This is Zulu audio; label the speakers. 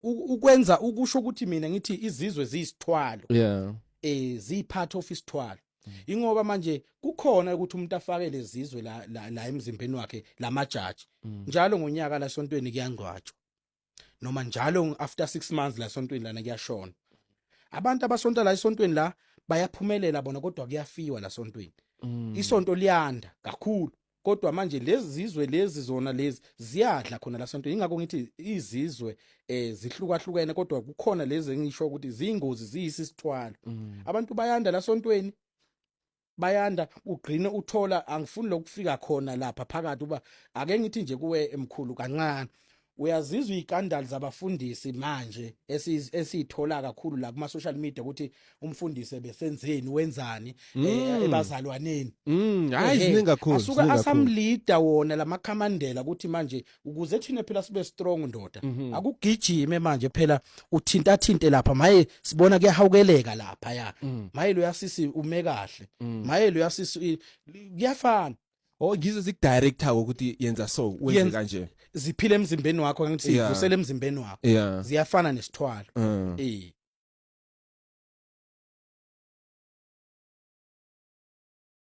Speaker 1: ukwenza ukusho ukuthi mina ngithi izizwe ziyisithwalo zi part of isithwalo ingoba manje kukhona ukuthi umuntu afake lezizwe la emzimbeni wakhe lamajaji njalo ngonyaka la sontweni kuyangcwatshwa noma njalo after 6 months la sontweni lana kuyashona abantu abasonta la esontweni la bayaphumelela bona kodwa kuyafiwa la sontweni isonto liyanda kakhulu kodwa manje lezi zizwe lezi zona lezi ziyadla khona la sontweni ingakho ngithi izizwe zihlukahlukene kodwa kukhona lezi engisho ukuthi zingozi ziyisithwalo abantu bayanda la sontweni bayanda ugcine uthola angifuni lokufika khona lapha phakathi uba ake ngithi nje kuwe emkhulu kancane uyazizwa ikandali zabafundisi manje esithola kakhulu la kuma social media ukuthi umfundisi besenzeni wenzani ebazalwaneni
Speaker 2: hayi ziningi kakhulu
Speaker 1: asuka asamleader wona lamakhamandela ukuthi manje ukuze thina phela sibe strong ndoda akugijime manje phela uthinta thinte lapha maye sibona kuyahawukeleka lapha ya maye lo yasisi ume kahle maye lo yasisi kuyafana
Speaker 2: ngizo zikudirector ukuthi yenza so wenze kanje
Speaker 1: ziphile emzimbeni wakho ngithi sivusele emzimbeni wakho ziyafana nesithwalo